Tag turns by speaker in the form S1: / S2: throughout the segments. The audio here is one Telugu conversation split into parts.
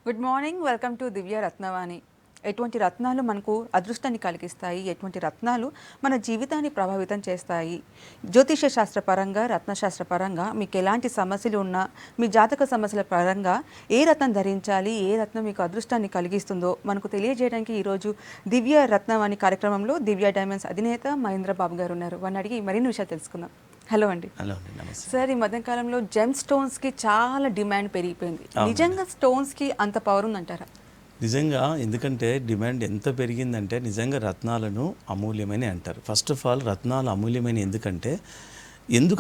S1: Good morning. వెల్కమ్ టు దివ్య రత్నవాణి. ఎటువంటి రత్నాలు మనకు అదృష్టాన్ని కలిగిస్తాయి, ఎటువంటి రత్నాలు మన జీవితాన్ని ప్రభావితం చేస్తాయి, జ్యోతిష శాస్త్రపరంగా రత్నశాస్త్రపరంగా మీకు ఎలాంటి సమస్యలు ఉన్నా మీ జాతక సమస్యల పరంగా ఏ రత్నం ధరించాలి, ఏ రత్నం మీకు అదృష్టాన్ని కలిగిస్తుందో మనకు తెలియజేయడానికి ఈరోజు దివ్య రత్నవాణి కార్యక్రమంలో దివ్య డైమండ్స్ అధినేత మహేంద్ర బాబు గారు ఉన్నారు. వారిని అడిగి మరిన్ని విషయాలు తెలుసుకుందాం. హలో అండి.
S2: హలో అండి, నమస్తే
S1: సార్. ఈ మధ్యకాలంలో జెమ్ స్టోన్స్కి చాలా డిమాండ్ పెరిగిపోయింది. నిజంగా స్టోన్స్కి అంత పవర్ ఉందంటారా?
S2: నిజంగా, ఎందుకంటే డిమాండ్ ఎంత పెరిగిందంటే నిజంగా రత్నాలను అమూల్యమైన అంటారు. ఫస్ట్ ఆఫ్ ఆల్ రత్నాలు అమూల్యమైన ఎందుకు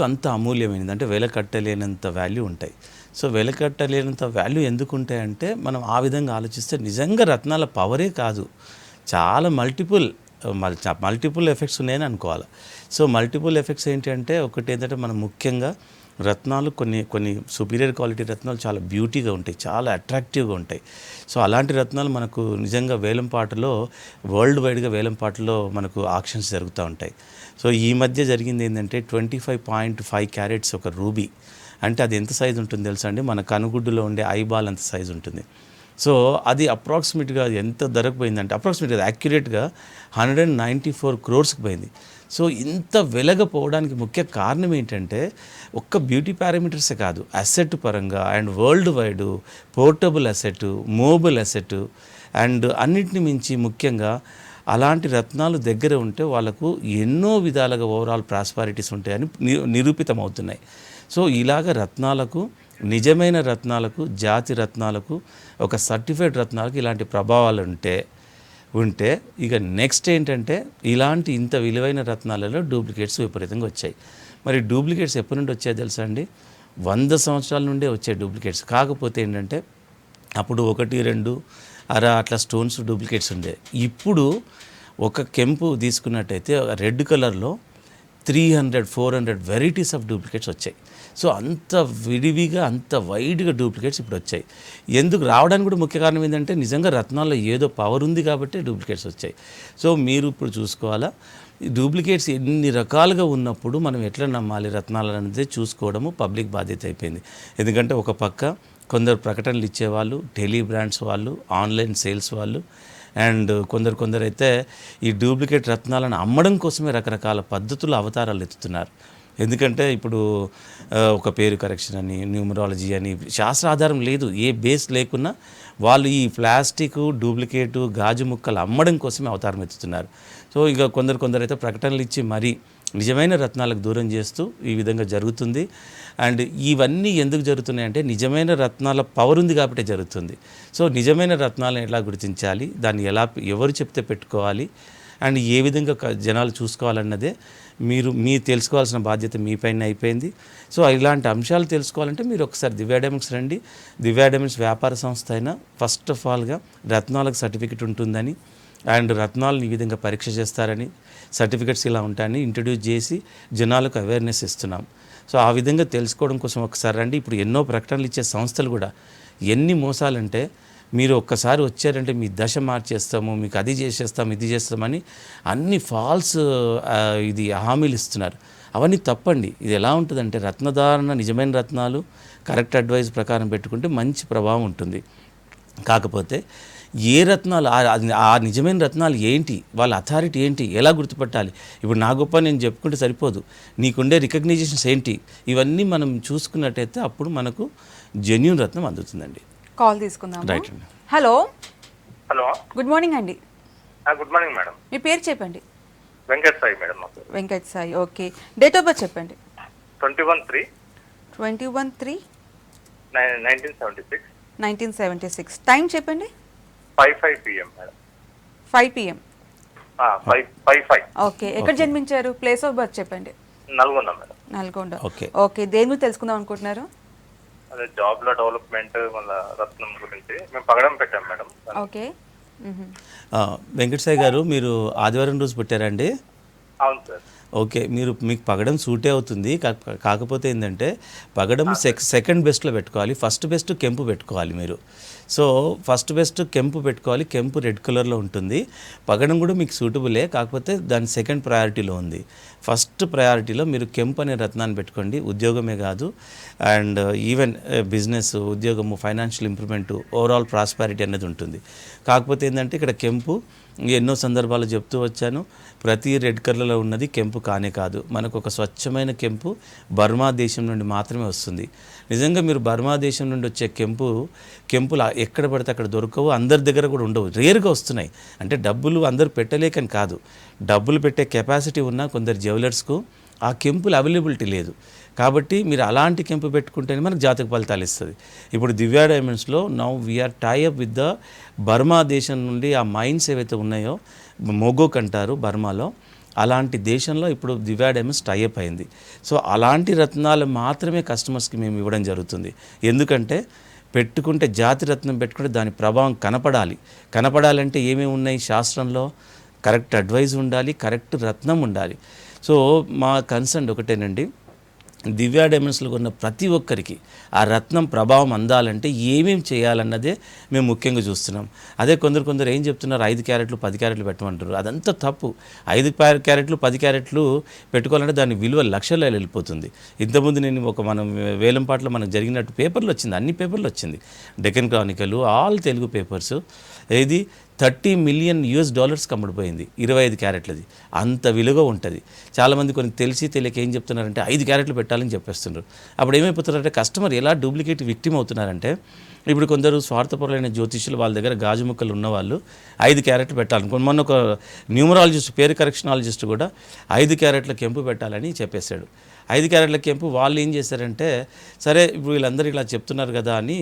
S2: అంత అమూల్యమైనది అంటే వెలకట్టలేనంత వాల్యూ ఉంటాయి. సో వెలకట్టలేనంత వాల్యూ ఎందుకు ఉంటాయంటే మనం ఆ విధంగా ఆలోచిస్తే నిజంగా రత్నాల పవరే కాదు, చాలా మల్టిపుల్ ఎఫెక్ట్స్ ఉన్నాయని అనుకోవాలి. సో మల్టిపుల్ ఎఫెక్ట్స్ ఏంటి అంటే ఒకటి ఏంటంటే మనం ముఖ్యంగా రత్నాలు కొన్ని సుపీరియర్ క్వాలిటీ రత్నాలు చాలా బ్యూటీగా ఉంటాయి, చాలా అట్రాక్టివ్గా ఉంటాయి. సో అలాంటి రత్నాలు మనకు నిజంగా వేలంపాటలో వరల్డ్ వైడ్గా వేలంపాటలో మనకు ఆక్షన్స్ జరుగుతూ ఉంటాయి. సో ఈ మధ్య జరిగింది ఏంటంటే 25.5 క్యారెట్స్ ఒక రూబీ, అంటే అది ఎంత సైజు ఉంటుంది తెలుసా అండి? మన కనుగుడ్డులో ఉండే ఐబాల్ అంత సైజు ఉంటుంది. సో అది అప్రాక్సిమేట్గా ఎంత ధరకు పోయిందంటే అప్రాక్సిమేట్గా యాక్యురేట్గా 194 crores పోయింది. సో ఇంత వెలగపోవడానికి ముఖ్య కారణం ఏంటంటే ఒక్క బ్యూటీ పారామీటర్సే కాదు, అసెట్ పరంగా and world wide portable asset, movable asset and అన్నిటిని మించి ముఖ్యంగా అలాంటి రత్నాలు దగ్గర ఉంటే వాళ్ళకు ఎన్నో విధాలుగా ఓవరాల్ ప్రాస్పారిటీస్ ఉంటాయని నిరూపితమవుతున్నాయి. సో ఇలాగ రత్నాలకు, నిజమైన రత్నాలకు, జాతి రత్నాలకు, ఒక సర్టిఫైడ్ రత్నాలకు ఇలాంటి ప్రభావాలు ఉంటే ఇక నెక్స్ట్ ఏంటంటే ఇలాంటి ఇంత విలువైన రత్నాలలో డూప్లికేట్స్ విపరీతంగా వచ్చాయి. మరి డూప్లికేట్స్ ఎప్పటి నుండి వచ్చాయో తెలుసా అండి? 100 సంవత్సరాల నుండే వచ్చాయి డూప్లికేట్స్. కాకపోతే ఏంటంటే అప్పుడు 1, 2 అట్లా స్టోన్స్ డూప్లికేట్స్ ఉండే. ఇప్పుడు ఒక కెంపు తీసుకున్నట్టయితే రెడ్ కలర్లో 300-400 వెరైటీస్ ఆఫ్ డూప్లికేట్స్ వచ్చాయి. సో అంత విడివిగా, అంత వైడ్గా డూప్లికేట్స్ ఇప్పుడు వచ్చాయి. ఎందుకు రావడానికి కూడా ముఖ్య కారణం ఏంటంటే నిజంగా రత్నాల్లో ఏదో పవర్ ఉంది కాబట్టి డూప్లికేట్స్ వచ్చాయి. సో మీరు ఇప్పుడు చూసుకోవాలా, డూప్లికేట్స్ ఎన్ని రకాలుగా ఉన్నప్పుడు మనం ఎట్లా నమ్మాలి రత్నాలు అనేది చూసుకోవడము పబ్లిక్ బాధ్యత అయిపోయింది. ఎందుకంటే ఒక పక్క కొందరు ప్రకటనలు ఇచ్చేవాళ్ళు, టెలీ బ్రాండ్స్ వాళ్ళు, ఆన్లైన్ సేల్స్ వాళ్ళు అండ్ కొందరు అయితే ఈ డూప్లికేట్ రత్నాలను అమ్మడం కోసమే రకరకాల పద్ధతులు, అవతారాలు ఎత్తుతున్నారు. ఎందుకంటే ఇప్పుడు ఒక పేరు కరెక్షన్ అని, న్యూమరాలజీ అని, శాస్త్ర ఆధారం లేదు, ఏ బేస్ లేకున్నా వాళ్ళు ఈ ప్లాస్టిక్, డూప్లికేటు, గాజు ముక్కలు అమ్మడం కోసమే అవతారం ఎత్తుతున్నారు. సో ఇక కొందరు అయితే ప్రకటనలు ఇచ్చి మరీ నిజమైన రత్నాలకు దూరం చేస్తూ ఈ విధంగా జరుగుతుంది. అండ్ ఇవన్నీ ఎందుకు జరుగుతున్నాయంటే నిజమైన రత్నాల పవర్ ఉంది కాబట్టి జరుగుతుంది. సో నిజమైన రత్నాలను ఎలా గుర్తించాలి, దాన్ని ఎవరు చెప్తే పెట్టుకోవాలి అండ్ ఏ విధంగా జనాలు చూసుకోవాలన్నదే మీరు తెలుసుకోవాల్సిన బాధ్యత మీ పైన అయిపోయింది. సో ఇలాంటి అంశాలు తెలుసుకోవాలంటే మీరు ఒకసారి దివ్య డైమండ్స్ రండి. దివ్య డైమండ్స్ వ్యాపార సంస్థ అయినా ఫస్ట్ ఆఫ్ ఆల్గా రత్నాలకు సర్టిఫికెట్ ఉంటుందని అండ్ రత్నాలను ఈ విధంగా పరీక్ష చేస్తారని, సర్టిఫికెట్స్ ఇలా ఉంటాయని ఇంట్రడ్యూస్ చేసి జనాలకు అవేర్నెస్ ఇస్తున్నాం. సో ఆ విధంగా తెలుసుకోవడం కోసం ఒకసారి రండి. ఇప్పుడు ఎన్నో ప్రకటనలు ఇచ్చే సంస్థలు కూడా ఎన్ని మోసాలంటే మీరు ఒక్కసారి వచ్చారంటే మీ దశ మార్చేస్తాము, మీకు అది చేసేస్తాం, ఇది చేస్తామని అన్ని ఫాల్స్ హామీలు ఇస్తున్నారు. అవన్నీ తప్పండి. ఇది ఎలా ఉంటుందంటే రత్నధారణ, నిజమైన రత్నాలు కరెక్ట్ అడ్వైస్ ప్రకారం పెట్టుకుంటే మంచి ప్రభావం ఉంటుంది. కాకపోతే ఏ రత్నాలు, ఆ నిజమైన రత్నాలు ఏంటి, వాళ్ళ అథారిటీ ఏంటి, ఎలా గుర్తుపట్టాలి? ఇప్పుడు నా గొప్ప నేను చెప్పుకుంటే సరిపోదు, నీకుండే రికగ్నైజేషన్స్ ఏంటి, ఇవన్నీ మనం చూసుకున్నట్టయితే అప్పుడు మనకు జెన్యూన్ రత్నం అందుతుందండి.
S1: కాల్ తీసుకుందాం.
S2: రైట్ అండి.
S1: హలో.
S3: హలో,
S1: గుడ్ మార్నింగ్ అండి.
S3: Good morning madam.
S1: మీ పేరు చెప్పండి.
S3: Venkat Sai madam.
S1: Venkat Sai. Okay. Date of birth చెప్పండి.
S3: 21/3/1976.
S1: 1976. టైం చెప్పండి.
S3: 5:05 PM మేడం.
S1: 5 PM.
S3: 5:05.
S1: ఓకే. ఎక్కడ జన్మించారు? ప్లేస్ ఆఫ్ బర్త్ చెప్పండి.
S3: Nalgonda madam.
S1: Nalgonda.
S2: Okay.
S1: Okay. దేని గురించి తెలుసుకుందాం అనుకుంటున్నారు?
S3: అదే జాబ్ లో డెవలప్మెంట్, మళ్ళీ రత్నం గురించి మేము పగడం పెట్టాం మేడం.
S1: ఓకే.
S2: వెంకట సాయి గారు, మీరు ఆదివారం రోజు పుట్టారండి?
S3: అవును సార్.
S2: ఓకే, మీకు పగడం సూటే అవుతుంది. కాకపోతే ఏంటంటే పగడం సెకండ్ బెస్ట్లో పెట్టుకోవాలి. ఫస్ట్ బెస్ట్ కెంపు పెట్టుకోవాలి మీరు. సో ఫస్ట్ బెస్ట్ కెంపు పెట్టుకోవాలి. కెంపు రెడ్ కలర్లో ఉంటుంది. పగడం కూడా మీకు సూటబులే, కాకపోతే దాని సెకండ్ ప్రయారిటీలో ఉంది. ఫస్ట్ ప్రయారిటీలో మీరు కెంపు అనే రత్నాన్ని పెట్టుకోండి. ఉద్యోగమే కాదు, అండ్ ఈవెన్ బిజినెస్, ఉద్యోగము, ఫైనాన్షియల్ ఇంప్రూవ్మెంట్, ఓవరాల్ ప్రాస్పారిటీ అనేది ఉంటుంది. కాకపోతే ఏంటంటే ఇక్కడ కెంపు ఎన్నో సందర్భాలు చెప్తూ వచ్చాను, ప్రతి రెడ్ కలర్లో ఉన్నది కెంపు కానే కాదు. మనకు ఒక స్వచ్ఛమైన కెంపు బర్మా దేశం నుండి మాత్రమే వస్తుంది. నిజంగా మీరు బర్మా దేశం నుండి వచ్చే కెంపులు ఎక్కడ పడితే అక్కడ దొరకవు, అందరి దగ్గర కూడా ఉండవు, రేర్గా వస్తున్నాయి. అంటే డబ్బులు అందరూ పెట్టలేకని కాదు, డబ్బులు పెట్టే కెపాసిటీ ఉన్న కొందరు జ్యువెలర్స్కు ఆ కెంపులు అవైలబిలిటీ లేదు. కాబట్టి మీరు అలాంటి కెంపు పెట్టుకుంటేనే మనకు జాతక ఫలితాలు ఇస్తుంది. ఇప్పుడు దివ్యా డైమండ్స్లో now we are tie up with the Burma దేశం నుండి ఆ మైన్స్ ఏవైతే ఉన్నాయో, మొగోక్ అంటారు బర్మాలో, అలాంటి దేశంలో ఇప్పుడు దివ్యా డైమండ్స్ టైఅప్ అయింది. సో అలాంటి రత్నాలు మాత్రమే కస్టమర్స్కి మేము ఇవ్వడం జరుగుతుంది. ఎందుకంటే పెట్టుకుంటే జాతి రత్నం పెట్టుకుంటే దాని ప్రభావం కనపడాలంటే ఏమేమి ఉన్నాయి శాస్త్రంలో, కరెక్ట్ అడ్వైజ్ ఉండాలి, కరెక్ట్ రత్నం ఉండాలి. సో మా కన్సర్న్ ఒకటేనండి, దివ్యా డైమండ్స్లో ఉన్న ప్రతి ఒక్కరికి ఆ రత్నం ప్రభావం అందాలంటే ఏమేమి చేయాలన్నదే మేము ముఖ్యంగా చూస్తున్నాం. అదే కొందరు ఏం చెప్తున్నారు, 5 క్యారెట్లు 10 క్యారెట్లు పెట్టమంటారు. అదంతా తప్పు. 5 క్యారెట్లు 10 క్యారెట్లు పెట్టుకోవాలంటే దాని విలువ లక్షల్లో వెళ్ళిపోతుంది. ఇంతకుముందు నేను మనం వేలంపాట్లో మనకు జరిగినట్టు పేపర్లు వచ్చింది, అన్ని పేపర్లు వచ్చింది, Deccan Chronicle, all Telugu papers. ఏది $30 మిలియన్ అమ్ముడిపోయింది 25 క్యారెట్లది. అంత విలువ ఉంటుంది. చాలామంది కొన్ని తెలియక ఏం చెప్తున్నారంటే 5 క్యారెట్లు పెట్టాలని చెప్పేస్తున్నారు. అప్పుడు ఏమైపోతున్నారంటే కస్టమర్ ఎలా డూప్లికేట్ విక్టిమ్ అవుతున్నారంటే, ఇప్పుడు కొందరు స్వార్థపరులైన జ్యోతిష్యులు వాళ్ళ దగ్గర గాజు ముక్కలు ఉన్నవాళ్ళు 5 క్యారెట్లు పెట్టాలనుకో, మొన్న ఒక న్యూమరాలజిస్ట్, పేరు కరెక్షనాలజిస్ట్ కూడా 5 క్యారెట్ల కెంపు పెట్టాలని చెప్పేశాడు. 5 క్యారెట్ల కెంపు వాళ్ళు ఏం చేశారంటే, సరే ఇప్పుడు వీళ్ళందరూ ఇలా చెప్తున్నారు కదా అని,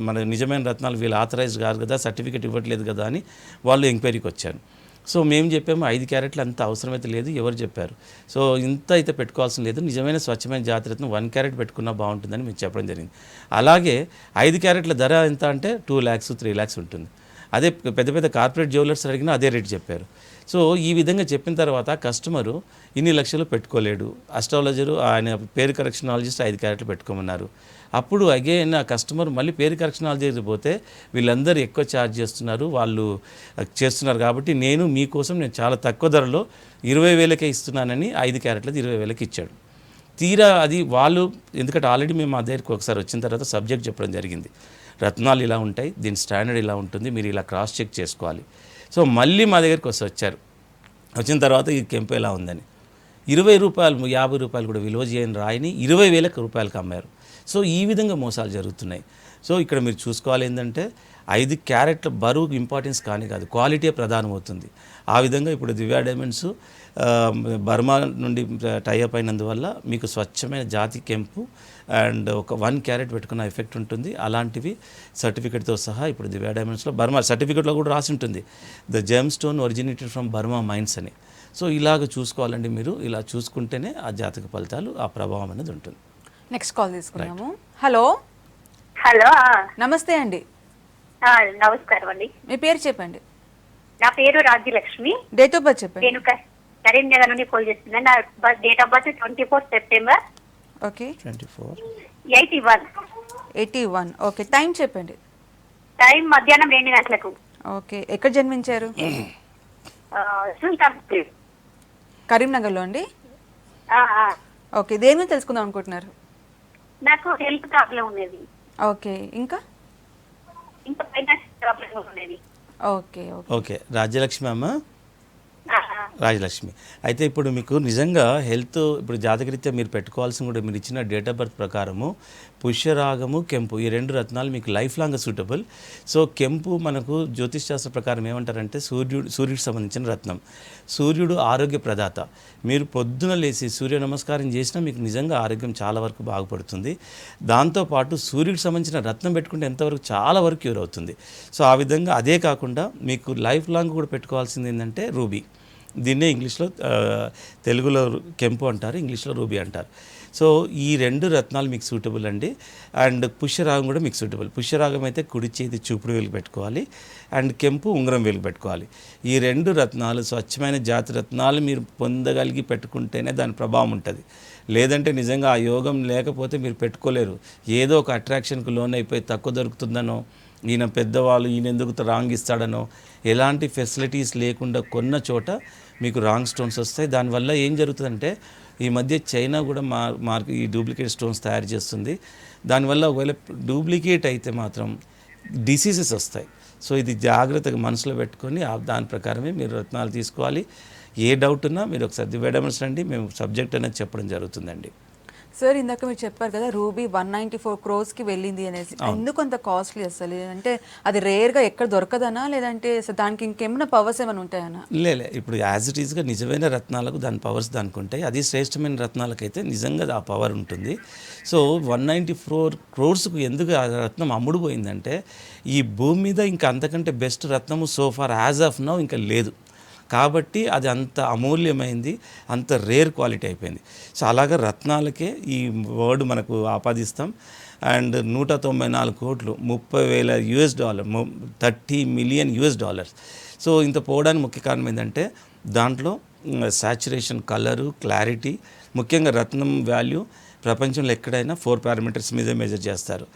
S2: మన నిజమైన రత్నాలు వీళ్ళు ఆథరైజ్డ్ కాదు కదా, సర్టిఫికేట్ ఇవ్వట్లేదు కదా అని వాళ్ళు ఎంక్వైరీకి వచ్చారు. సో మేము చెప్పాము 5 క్యారెట్లు అంత అవసరమైతే లేదు, ఎవరు చెప్పారు, సో ఇంత అయితే పెట్టుకోవాల్సిన లేదు, నిజమైన స్వచ్ఛమైన జాతిరత్నం 1 క్యారెట్ పెట్టుకున్నా బాగుంటుందని మేము చెప్పడం జరిగింది. అలాగే 5 క్యారెట్ల ధర ఎంత అంటే 2 lakhs 3 lakhs ఉంటుంది. అదే పెద్ద కార్పొరేట్ జ్యువెలర్స్ అడిగినా అదే రేట్ చెప్పారు. సో ఈ విధంగా చెప్పిన తర్వాత కస్టమరు ఇన్ని లక్షలు పెట్టుకోలేడు. అస్ట్రాలజరు ఆయన పేరు కరెక్షనాలజిస్ట్ 5 క్యారెట్లు పెట్టుకోమన్నారు. అప్పుడు అగైన్ ఆ కస్టమర్ మళ్ళీ పేరు కరెక్షనాలజీ పోతే వీళ్ళందరూ ఎక్కువ ఛార్జ్ చేస్తున్నారు, వాళ్ళు చేస్తున్నారు కాబట్టి నేను చాలా తక్కువ ధరలో 20,000కే ఇస్తున్నానని 5 క్యారెట్లది 20,000కి ఇచ్చాడు. తీరా అది వాళ్ళు, ఎందుకంటే ఆల్రెడీ మేము మా దగ్గరికి ఒకసారి వచ్చిన తర్వాత సబ్జెక్ట్ చెప్పడం జరిగింది, రత్నాలు ఇలా ఉంటాయి, దీని స్టాండర్డ్ ఇలా ఉంటుంది, మీరు ఇలా క్రాస్ చెక్ చేసుకోవాలి. సో మళ్ళీ మా దగ్గరికి వచ్చారు. వచ్చిన తర్వాత ఈ కెంపు ఎలా ఉందని ₹20 ₹50 కూడా విలువ చేయని రాయిని 20,000 అమ్మారు. సో ఈ విధంగా మోసాలు జరుగుతున్నాయి. సో ఇక్కడ మీరు చూసుకోవాలి ఏంటంటే 5 క్యారెట్ల బరువు ఇంపార్టెన్స్ కాదు, క్వాలిటీ ప్రధానమవుతుంది. ఆ విధంగా ఇప్పుడు దివ్యా డైమండ్స్ బర్మా నుండి టైఅప్ అయినందువల్ల మీకు స్వచ్ఛమైన జాతి కెంపు అండ్ ఒక 1 క్యారెట్ పెట్టుకున్న ఎఫెక్ట్ ఉంటుంది. అలాంటివి సర్టిఫికేట్తో సహా ఇప్పుడు దివ్యా డైమండ్స్లో బర్మా సర్టిఫికేట్లో కూడా రాసి ఉంటుంది, the gem stone originated from Burma mines అని. సో ఇలాగ చూసుకోవాలండి, మీరు ఇలా చూసుకుంటేనే ఆ జాతక ఫలితాలు, ఆ ప్రభావం అనేది ఉంటుంది.
S1: నెక్స్ట్ కాల్ తీసుకున్నాము. హలో
S4: హలో
S1: నమస్తే అండి,
S4: నమస్కారం అండి.
S1: మీ పేరు చెప్పండి.
S4: నా పేరు రాజ్యలక్ష్మి.
S1: డేట్ ఆఫ్ బర్త్ చెప్పండి.
S4: నేను కరీంనగర్ నుండి కాల్ చేస్తున్నాను. నా date of birth 24 September.
S1: Okay.
S4: 81.
S1: Okay. Time చెప్పండి.
S4: టైం మధ్యాహ్నం 2 గంటలకు.
S1: ఓకే. ఎక్కడ జన్మించారు?
S4: సుల్తాన్పూర్.
S1: కరీంనగర్లో అండి. ఓకే. దేని గురించి తెలుసుకుందాం అనుకుంటున్నారు?
S4: నాకు హెల్త్ ప్రాబ్లం ఉన్నది.
S1: ఓకే. ఇంకా
S4: ఫైనాన్షియల్ ప్రాబ్లం ఉన్నది.
S1: ఓకే.
S2: ఓకే. రాజ్యలక్ష్మి అమ్మ, రాజలక్ష్మి అయితే ఇప్పుడు మీకు నిజంగా హెల్త్, ఇప్పుడు జాతకరీత్యా మీరు పెట్టుకోవాల్సిన కూడా మీరు ఇచ్చిన డేట్ ఆఫ్ బర్త్ ప్రకారము పుష్యరాగము, కెంపు, ఈ 2 రత్నాలు మీకు లైఫ్ లాంగ్ సూటబుల్. సో కెంపు మనకు జ్యోతిష్ శాస్త్ర ప్రకారం ఏమంటారంటే సూర్యుడికి సంబంధించిన రత్నం. సూర్యుడు ఆరోగ్య ప్రదాత. మీరు పొద్దున లేచి సూర్య నమస్కారం చేసినా మీకు నిజంగా ఆరోగ్యం చాలా వరకు బాగుపడుతుంది. దాంతోపాటు సూర్యుడికి సంబంధించిన రత్నం పెట్టుకుంటే ఎంతవరకు చాలా వరకు క్యూర్ అవుతుంది. సో ఆ విధంగా అదే కాకుండా మీకు లైఫ్ లాంగ్ కూడా పెట్టుకోవాల్సింది ఏంటంటే రూబీ. దీన్నే ఇంగ్లీష్లో, తెలుగులో కెంపు అంటారు, ఇంగ్లీష్లో రూబీ అంటారు. సో ఈ 2 రత్నాలు మీకు సూటబుల్ అండి. అండ్ పుష్యరాగం కూడా మీకు సూటబుల్. పుష్యరాగం అయితే కుడి చేతి చూపుడు వేలు పెట్టుకోవాలి, అండ్ కెంపు ఉంగరం వేలు పెట్టుకోవాలి. ఈ 2 రత్నాలు స్వచ్ఛమైన జాతి రత్నాలు మీరు పొందగలిగి పెట్టుకుంటేనే దాని ప్రభావం ఉంటుంది. లేదంటే నిజంగా ఆ యోగం లేకపోతే మీరు పెట్టుకోలేరు. ఏదో ఒక అట్రాక్షన్కు లోన్ అయిపోయి తక్కువ దొరుకుతుందనో, ఈయన పెద్దవాళ్ళు ఈయన ఎందుకు రాంగ్ ఇస్తాడనో, ఎలాంటి ఫెసిలిటీస్ లేకుండా కొన్న చోట మీకు రాంగ్ స్టోన్స్ వస్తాయి. దానివల్ల ఏం జరుగుతుందంటే ఈ మధ్య చైనా కూడా ఈ డూప్లికేట్ స్టోన్స్ తయారు చేస్తుంది. దానివల్ల ఒకవేళ డూప్లికేట్ అయితే మాత్రం డిసీజెస్ వస్తాయి. సో ఇది జాగ్రత్తగా మనసులో పెట్టుకొని దాని ప్రకారమే మీరు రత్నాలు తీసుకోవాలి. ఏ డౌట్ ఉన్నా మీరు ఒకసారి దివ్య డైమండ్స్ రండి, మేము సబ్జెక్ట్ అనేది చెప్పడం జరుగుతుందండి.
S1: సార్ ఇందాక మీరు చెప్పారు కదా రూబీ 194 crores వెళ్ళింది అనేసి. ఎందుకు అంత కాస్ట్లీ అసలు? అంటే అది రేర్గా ఎక్కడ దొరకదనా, లేదంటే అసలు దానికి ఇంకేమైనా పవర్స్ ఏమైనా ఉంటాయనా?
S2: లేలే, ఇప్పుడు యాజ్ ఇట్ ఈస్గా నిజమైన రత్నాలకు దాని పవర్స్ దానికి ఉంటాయి. అది శ్రేష్టమైన రత్నాలకైతే నిజంగా ఆ పవర్ ఉంటుంది. సో 194 crores ఎందుకు ఆ రత్నం అమ్ముడుపోయిందంటే, ఈ భూమి మీద ఇంకా అంతకంటే బెస్ట్ రత్నము సోఫార్ యాజ్ ఆఫ్ నౌ ఇంకా లేదు. కాబట్టి అది అంత అమూల్యమైంది, అంత రేర్ క్వాలిటీ అయిపోయింది. సో అలాగే రత్నాలకే ఈ వర్డ్ మనకు ఆపాదిస్తాం. అండ్ 194 కోట్లు, $30,000, $30 million. సో ఇంత పోవడానికి ముఖ్య కారణం ఏంటంటే దాంట్లో సాచురేషన్, కలరు, క్లారిటీ, ముఖ్యంగా రత్నం వాల్యూ ప్రపంచంలో ఎక్కడైనా 4 పారామీటర్స్ మీదే మెజర్ చేస్తారు: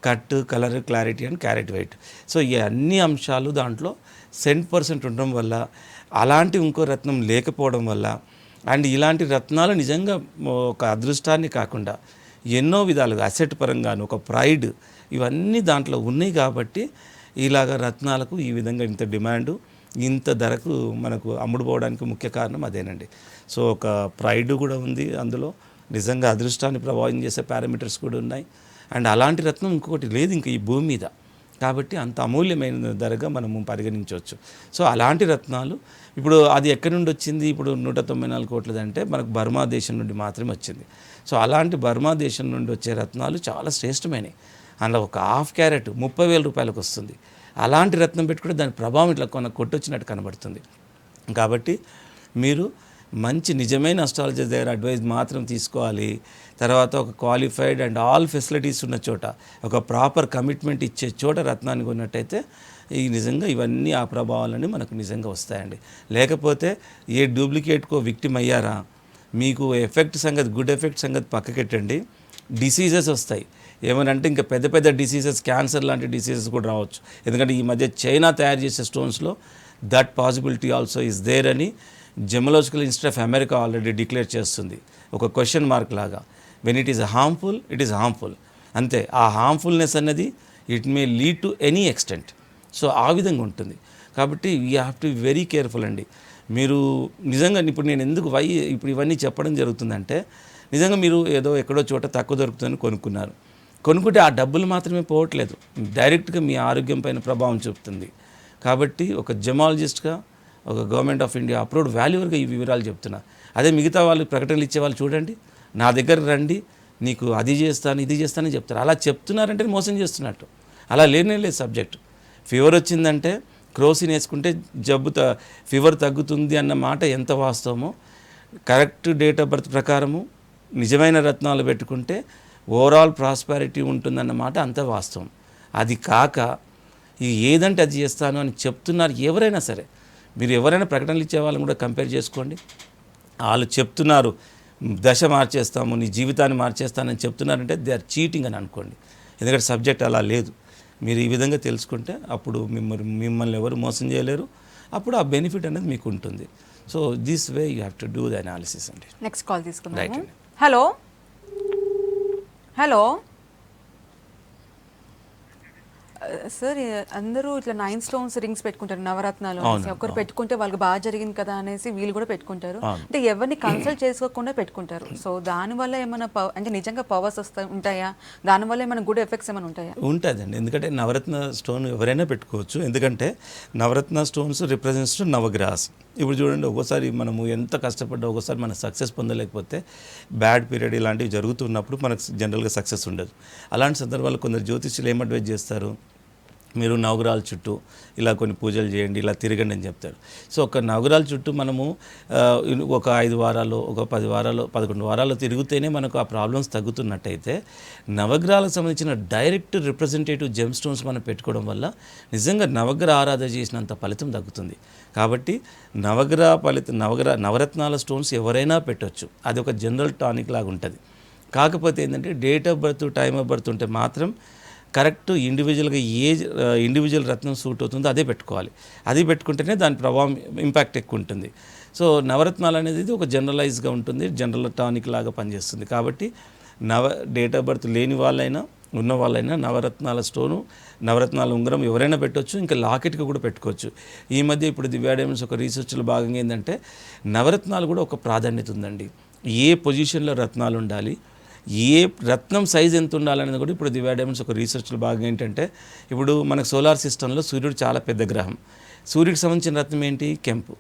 S2: cut, colour, clarity and carat weight. So ఈ అన్ని అంశాలు దాంట్లో 100% ఉండడం వల్ల, అలాంటి ఇంకో రత్నం లేకపోవడం వల్ల, అండ్ ఇలాంటి రత్నాలు నిజంగా ఒక అదృష్టాన్ని కాకుండా ఎన్నో విధాలుగా అసెట్ పరంగాను ఒక ప్రైడ్, ఇవన్నీ దాంట్లో ఉన్నాయి. కాబట్టి ఇలాగ రత్నాలకు ఈ విధంగా ఇంత డిమాండు, ఇంత ధరకు మనకు అమ్ముడుపోవడానికి ముఖ్య కారణం అదేనండి. సో ఒక ప్రైడ్ కూడా ఉంది అందులో, నిజంగా అదృష్టాన్ని ప్రభావితం చేసే పారామీటర్స్ కూడా ఉన్నాయి. అండ్ అలాంటి రత్నం ఇంకొకటి లేదు ఇంకా ఈ భూమి మీద. కాబట్టి అంత అమూల్యమైన ధరగా మనము పరిగణించవచ్చు. సో అలాంటి రత్నాలు ఇప్పుడు అది ఎక్కడి నుండి వచ్చింది? ఇప్పుడు 194 కోట్లది అంటే మనకు బర్మా దేశం నుండి మాత్రమే వచ్చింది. సో అలాంటి బర్మా దేశం నుండి వచ్చే రత్నాలు చాలా శ్రేష్టమైనవి. అందులో ఒక ½ క్యారెట్ $30,000 వస్తుంది. అలాంటి రత్నం పెట్టుకుంటే దాని ప్రభావం ఇట్లా కొట్టొచ్చినట్టు కనబడుతుంది. కాబట్టి మీరు మంచి నిజమైన అస్ట్రాలజర్ దగ్గర అడ్వైజ్ మాత్రం తీసుకోవాలి. తర్వాత ఒక క్వాలిఫైడ్ అండ్ ఆల్ ఫెసిలిటీస్ ఉన్న చోట, ఒక ప్రాపర్ కమిట్మెంట్ ఇచ్చే చోట రత్నాన్ని కొన్నట్టయితే ఈ నిజంగా ఇవన్నీ ఆ ప్రభావాలన్నీ మనకు నిజంగా వస్తాయండి. లేకపోతే ఏ డూప్లికేట్కో విక్టిమ్ అయ్యారా, మీకు ఎఫెక్ట్ సంగతి, గుడ్ ఎఫెక్ట్ సంగతి పక్కకెట్టండి, డిసీజెస్ వస్తాయి. ఏమనంటే ఇంకా పెద్ద పెద్ద డిసీజెస్, క్యాన్సర్ లాంటి డిసీజెస్ కూడా రావచ్చు. ఎందుకంటే ఈ మధ్య చైనా తయారు చేసే స్టోన్స్లో that possibility also is there అని gemological institute of America already declare చేస్తుంది, ఒక క్వశ్చన్ మార్క్ లాగా. When it is harmful, it is harmful, అంతే. ఆ హార్మ్ఫుల్నెస్ అన్నది it may lead to any extent. So ఆ విధంగా ఉంటుంది. కాబట్టి we have to be very careful అండి. మీరు నిజంగా ఇప్పుడు నేను ఎందుకు ఇప్పుడు ఇవన్నీ చెప్పడం జరుగుతుందంటే, నిజంగా మీరు ఏదో ఎక్కడో చోట తక్కువ దొరుకుతుందని కొనుక్కుంటే ఆ డబ్బులు మాత్రమే పోవట్లేదు, డైరెక్ట్గా మీ ఆరోగ్యం పైన ప్రభావం చూపుతుంది. కాబట్టి ఒక జెమాలజిస్ట్గా, ఒక గవర్నమెంట్ ఆఫ్ ఇండియా అప్రూవ్డ్ వాల్యూవర్గా ఈ వివరాలు చెప్తున్నా. అదే మిగతా వాళ్ళు ప్రకటనలు ఇచ్చేవాళ్ళు చూడండి, నా దగ్గర రండి, నీకు అది చేస్తాను ఇది చేస్తానని చెప్తారు. అలా చెప్తున్నారంటే మోసం చేస్తున్నట్టు. అలా లేదు సబ్జెక్ట్. ఫీవర్ వచ్చిందంటే క్రోసిన్ వేసుకుంటే ఫీవర్ తగ్గుతుంది అన్న మాట ఎంత వాస్తవమో, కరెక్ట్ డేట్ ఆఫ్ బర్త్ ప్రకారము నిజమైన రత్నాలు పెట్టుకుంటే ఓవరాల్ ప్రాస్పారిటీ ఉంటుందన్న మాట అంత వాస్తవం. అది కాక ఏదంటే అది చేస్తాను అని చెప్తున్నారు ఎవరైనా సరే. మీరు ఎవరైనా ప్రకటనలు ఇచ్చే వాళ్ళని కూడా కంపేర్ చేసుకోండి. వాళ్ళు చెప్తున్నారు దశ మార్చేస్తాము, నీ జీవితాన్ని మార్చేస్తానని చెప్తున్నారంటే దే ఆర్ చీటింగ్ అని అనుకోండి. ఎందుకంటే సబ్జెక్ట్ అలా లేదు. మీరు ఈ విధంగా తెలుసుకుంటే అప్పుడు మిమ్మల్ని ఎవరు మోసం చేయలేరు. అప్పుడు ఆ బెనిఫిట్ అనేది మీకు ఉంటుంది. So this way you have to do the analysis అండి.
S1: నెక్స్ట్ కాల్ తీసుకుందాం.
S2: రైట్ అండి.
S1: హలో హలో సార్, అందరూ ఇట్లా 9 stones రింగ్స్ పెట్టుకుంటారు నవరత్నాలు అనేసి. ఒకరు పెట్టుకుంటే వాళ్ళకి బాగా జరిగింది కదా అనేసి వీళ్ళు కూడా పెట్టుకుంటారు. అంటే ఎవరిని కన్సల్ట్ చేసుకోకుండా పెట్టుకుంటారు. సో దానివల్ల ఏమైనా అంటే నిజంగా పవర్స్ ఉంటాయా? దానివల్ల ఏమైనా గుడ్ ఎఫెక్ట్స్ ఏమైనా ఉంటాయా?
S2: ఉంటుందండి. ఎందుకంటే నవరత్న స్టోన్ ఎవరైనా పెట్టుకోవచ్చు. ఎందుకంటే నవరత్న స్టోన్స్ రిప్రజెంట్స్ టు నవగ్రహాస్. ఇప్పుడు చూడండి, ఒక్కోసారి మనము ఎంత కష్టపడ్డా ఒక్కోసారి మనం సక్సెస్ పొందలేకపోతే, బ్యాడ్ పీరియడ్ ఇలాంటివి జరుగుతున్నప్పుడు మనకు జనరల్గా సక్సెస్ ఉండదు. అలాంటి సందర్భాల్లో కొందరు జ్యోతిష్యులు ఏం అడ్వైజ్ చేస్తారు, మీరు నవగ్రహాల చుట్టూ ఇలా కొన్ని పూజలు చేయండి, ఇలా తిరగండి అని చెప్తాడు. సో ఒక నవగ్రహాల చుట్టూ మనము ఒక 5 వారాలు, ఒక 10 వారాలు, 11 వారాలు తిరిగితేనే మనకు ఆ ప్రాబ్లమ్స్ తగ్గుతున్నట్టయితే, నవగ్రహాలకు సంబంధించిన డైరెక్ట్ రిప్రజెంటేటివ్ జెమ్ స్టోన్స్ మనం పెట్టుకోవడం వల్ల నిజంగా నవగ్రహ ఆరాధన చేసినంత ఫలితం తగ్గుతుంది. కాబట్టి నవరత్నాల స్టోన్స్ ఎవరైనా పెట్టవచ్చు. అది ఒక జనరల్ టానిక్ లాగా ఉంటుంది. కాకపోతే ఏంటంటే date of birth, time of birth ఉంటే మాత్రం కరెక్ట్ ఇండివిజువల్గా ఇండివిజువల్ రత్నం సూట్ అవుతుందో అదే పెట్టుకోవాలి. అది పెట్టుకుంటేనే దాని ప్రభావం, ఇంపాక్ట్ ఎక్కువ ఉంటుంది. సో నవరత్నాలు అనేది ఒక జనరలైజ్గా ఉంటుంది, జనరల్ టానిక్ లాగా పనిచేస్తుంది. కాబట్టి డేట్ ఆఫ్ బర్త్ లేని వాళ్ళైనా ఉన్న వాళ్ళైనా నవరత్నాల స్టోను, నవరత్నాల ఉంగరం ఎవరైనా పెట్టవచ్చు. ఇంకా లాకెట్కి కూడా పెట్టుకోవచ్చు. ఈ మధ్య ఇప్పుడు దివ్యా డైమండ్స్ ఒక రీసెర్చ్లో భాగంగా ఏంటంటే నవరత్నాలు కూడా ఒక ప్రాధాన్యత ఉందండి. ఏ పొజిషన్లో రత్నాలు ఉండాలి, ఏ రత్నం సైజ్ ఎంత ఉండాలనేది కూడా ఇప్పుడు దివ్యా డైమండ్స్ ఒక రీసెర్చ్లో భాగంగా ఏంటంటే, ఇప్పుడు మనకు సోలార్ సిస్టంలో సూర్యుడు చాలా పెద్ద గ్రహం. సూర్యుడికి సంబంధించిన రత్నం ఏంటి? కెంపు.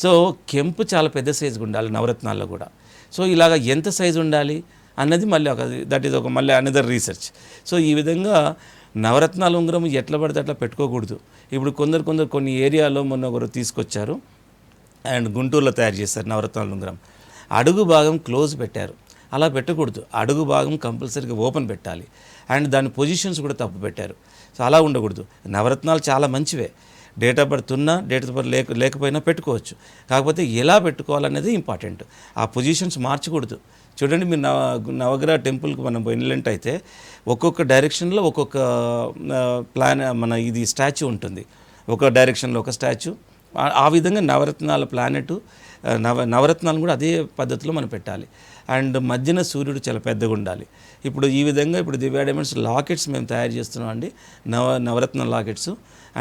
S2: సో కెంపు చాలా పెద్ద సైజుగా ఉండాలి నవరత్నాల్లో కూడా. సో ఇలాగ ఎంత సైజు ఉండాలి అన్నది మళ్ళీ దట్ ఈజ్ ఒక మళ్ళీ అనదర్ రీసెర్చ్. సో ఈ విధంగా నవరత్నాల ఉంగరం ఎట్లా పడితే అట్లా పెట్టుకోకూడదు. ఇప్పుడు కొందరు కొన్ని ఏరియాలో మొన్న ఒకరు తీసుకొచ్చారు అండ్ గుంటూరులో తయారు చేస్తారు నవరత్నాల ఉంగరం. అడుగు భాగం క్లోజ్ పెట్టారు. అలా పెట్టకూడదు. అడుగు భాగం కంపల్సరీగా ఓపెన్ పెట్టాలి. అండ్ దాని పొజిషన్స్ కూడా తప్పు పెట్టారు. సో అలా ఉండకూడదు. నవరత్నాలు చాలా మంచివే. డేట్ ఆఫ్ బర్త్ ఉన్నా, డేట్ ఆఫ్ బర్త్ లేకపోయినా పెట్టుకోవచ్చు. కాకపోతే ఎలా పెట్టుకోవాలనేది ఇంపార్టెంట్. ఆ పొజిషన్స్ మార్చకూడదు. చూడండి, మీరు నవగ్రహ టెంపుల్కి మనం వెళ్ళినట్టయితే ఒక్కొక్క డైరెక్షన్లో ఒక్కొక్క ఇది స్టాచ్యూ ఉంటుంది. ఒక డైరెక్షన్లో ఒక స్టాచ్యూ. ఆ విధంగా నవరత్నాల నవరత్నాలు కూడా అదే పద్ధతిలో మనం పెట్టాలి. అండ్ మధ్యన సూర్యుడు చాలా పెద్దగా ఉండాలి. ఇప్పుడు ఈ విధంగా ఇప్పుడు దివ్యా డైమండ్స్ లాకెట్స్ మేము తయారు చేస్తున్నాం అండి. నవరత్న లాకెట్స్.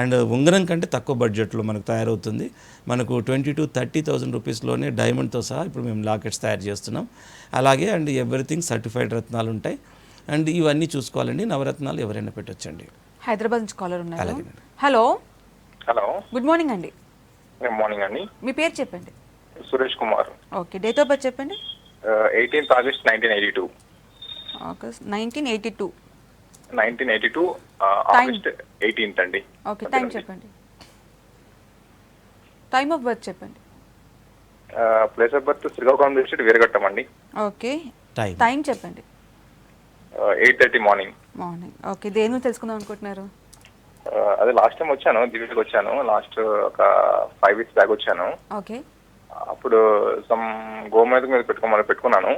S2: అండ్ ఉంగరం కంటే తక్కువ బడ్జెట్లో మనకు తయారవుతుంది. మనకు 20,000 to 30,000 రూపీస్లోనే డైమండ్తో సహా ఇప్పుడు మేము లాకెట్స్ తయారు చేస్తున్నాం. అలాగే అండ్ ఎవ్రీథింగ్ సర్టిఫైడ్ రత్నాలు ఉంటాయి. అండ్ ఇవన్నీ చూసుకోవాలండి. నవరత్నాలు ఎవరైనా పెట్టొచ్చండి.
S1: హైదరాబాద్ నుంచి కాలర్ ఉన్నారు. హలో. గుడ్ మార్నింగ్ అండి.
S3: మార్నింగ్ అండి.
S1: మీ పేరు చెప్పండి.
S3: Suresh Kumar.
S1: Okay, date of birth చెప్పండి.
S3: 18th August 1982.
S1: August 1982.
S3: 1982 August 18th అండి.
S1: ఓకే, టైం చెప్పండి. టైమ్ ఆఫ్ బర్త్ చెప్పండి.
S3: Place of birth Srikakulam district Veeraghattam అండి.
S1: ఓకే, టైం చెప్పండి.
S3: 8:30 మార్నింగ్.
S1: ఓకే, దేని తెలుసుకుందాం అనుకుంటున్నారు?
S3: అదే లాస్ట్ టైం వచ్చాను, దివ్యకి వచ్చాను. లాస్ట్ ఒక 5 weeks బ్యాక్ వచ్చాను.
S1: ఓకే.
S3: అప్పుడు సమ్ గోమేధికం మీద పెట్టుకున్నాను.